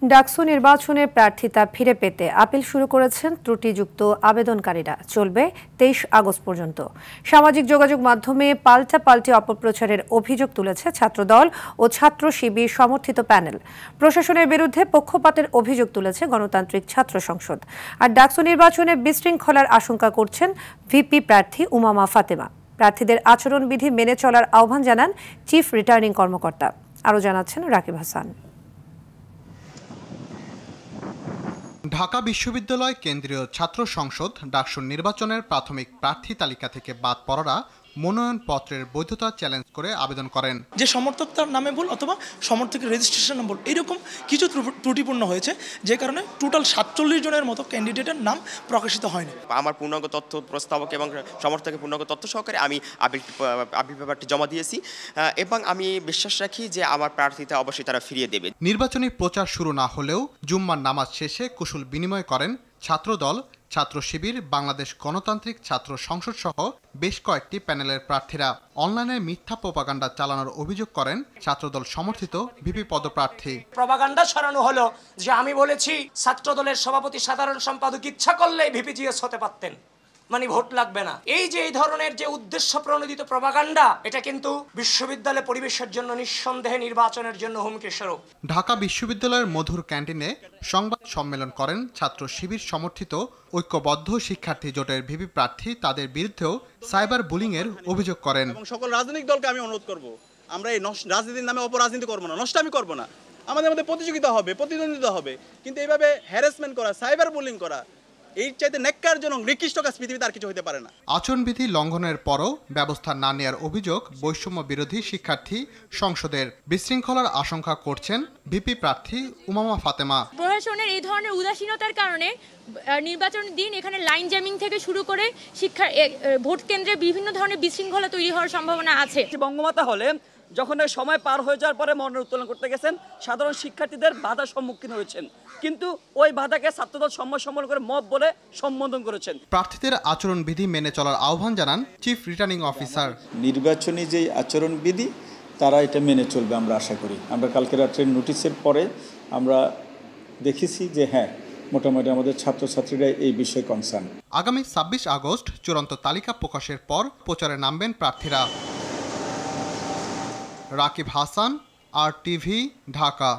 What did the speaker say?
ডাকসু নির্বাচনে প্রার্থিতা ফিরে পেতে আপিল শুরু করেছেন ত্রুটিযুক্ত আবেদনকারীরা। চলবে ২৩ আগস্ট পর্যন্ত। সামাজিক যোগাযোগ মাধ্যমে পাল্টাপাল্টি অপপ্রচারের অভিযোগ তুলেছে ছাত্রদল ও ছাত্র শিবির সমর্থিত প্যানেল। প্রশাসনের বিরুদ্ধে পক্ষপাতের অভিযোগ তুলেছে গণতান্ত্রিক ছাত্র সংসদ। আর ডাকসু নির্বাচনে বিশৃঙ্খলার আশঙ্কা করছেন ভিপি প্রার্থী উমামা ফাতেমা। প্রার্থীদের আচরণবিধি মেনে চলার আহ্বান জানান চিফ রিটার্নিং কর্মকর্তা। আরও জানাচ্ছেন রাকিব হাসান। ঢাকা বিশ্ববিদ্যালয় কেন্দ্রীয় ছাত্র সংসদ ডাকসু নির্বাচনের প্রাথমিক প্রার্থী তালিকা থেকে বাদ পড়ারা মনোনয়নপত্রের বৈধতা চ্যালেঞ্জ করে আবেদন করেন। যে সমর্থকতার নামে ভুল অথবা সমর্থকের রেজিস্ট্রেশন নম্বর এরকম কিছু ত্রুটিপূর্ণ হয়েছে, যে কারণে টোটাল ৪৭ জনের মতো ক্যান্ডিডেটের নাম প্রকাশিত হয়নি। আমার পূর্ণাঙ্গ তথ্য প্রস্তাবক এবং সমর্থকের পূর্ণাঙ্গ তথ্য সহকারে আমি আপিল পেপারটি জমা দিয়েছি এবং আমি বিশ্বাস রাখি যে আমার প্রার্থীতা অবশ্যই তারা ফিরিয়ে দেবে। নির্বাচনী প্রচার শুরু না হলেও জুম্মার নামাজ শেষে কুশল বিনিময় করেন ছাত্রদল, ছাত্র শিবির, বাংলাদেশ গণতান্ত্রিক ছাত্র সংসদ সহ বেশ কয়েকটি প্যানেলের প্রার্থীরা। অনলাইনে মিথ্যা প্রপাগান্ডা চালানোর অভিযোগ করেন ছাত্রদল সমর্থিত ভিপি পদপ্রার্থী। প্রপাগান্ডা ছড়ানো হলো যে আমি বলেছি ছাত্রদলের সভাপতি সাধারণ সম্পাদক ইচ্ছা করলেই ভিপিজিএস হতে পারতেন, মানে ভোট লাগবে না। এই যে এই ধরনের যে উদ্দেশ্য প্রণোদিত প্রপাগান্ডা, এটা কিন্তু বিশ্ববিদ্যালয় পরিবেশের জন্য নিঃসন্দেহে নির্বাচনের জন্য হুমকি স্বরূপ। ঢাকা বিশ্ববিদ্যালয়ের মধুর ক্যান্টিনে সংবাদ সম্মেলন করেন ছাত্র শিবির সমর্থিত ঐক্যবদ্ধ শিক্ষার্থী জোটের ভিপি প্রার্থী। তাদের বিরুদ্ধেও সাইবার বুলিং এর অভিযোগ করেন। এবং সকল রাজনৈতিক দলকে আমি অনুরোধ করব, আমরা এই রাজনীতির নামে অপরাজনীতি করবো না, নষ্টামি করবো না। আমাদের মধ্যে প্রতিযোগিতা হবে, প্রতিদ্বন্দ্বিতা হবে, কিন্তু এইভাবে হ্যারাসমেন্ট করা, সাইবার বুলিং করা, এই চাইতে ন্যাক্কারজনক নিকৃষ্ট কাজ পৃথিবীতে আর কিছু হতে পারে না। আচরণবিধি লঙ্ঘনের পরও ব্যবস্থা না নেওয়ার অভিযোগ বৈষম্য বিরোধী শিক্ষার্থী সংসদের। বিশৃঙ্খলার আশঙ্কা করছেন ভিপি প্রার্থী উমামা ফাতেমা। প্রশাসনের এই ধরনের উদাসীনতার কারণে নির্বাচন দিন এখানে লাইন জ্যামিং থেকে শুরু করে ভোট কেন্দ্রে বিভিন্ন ধরনের বিশৃঙ্খলা তৈরি হওয়ার সম্ভাবনা আছে। বঙ্গমাতা হলে যখন সময় পার হয়ে যাওয়ার পরে মনোনয়ন উত্তোলন করতে গেছেন, সাধারণ শিক্ষার্থীদের বাধার সম্মুখীন হয়েছেন, কিন্তু ওই বাধাকে ছাত্রদল সম্মান করে মব বলে সম্বোধন করেছেন। প্রার্থীদের আচরণবিধি মেনে চলার আহ্বান জানান চিফ রিটার্নিং অফিসার। নির্বাচনী যে আচরণবিধি তারা এটা মেনে চলবে আমরা আশা করি। আমরা কালকে রাত্রের নোটিশের পরে আমরা দেখেছি যে হ্যাঁ, মোটামুটি আমাদের ছাত্রছাত্রীরা এই বিষয়ে কনসার্ন। আগামী ২৬ আগস্ট চূড়ান্ত তালিকা প্রকাশের পর প্রচারে নামবেন প্রার্থীরা। রাকিব হাসান, RTV, ঢাকা।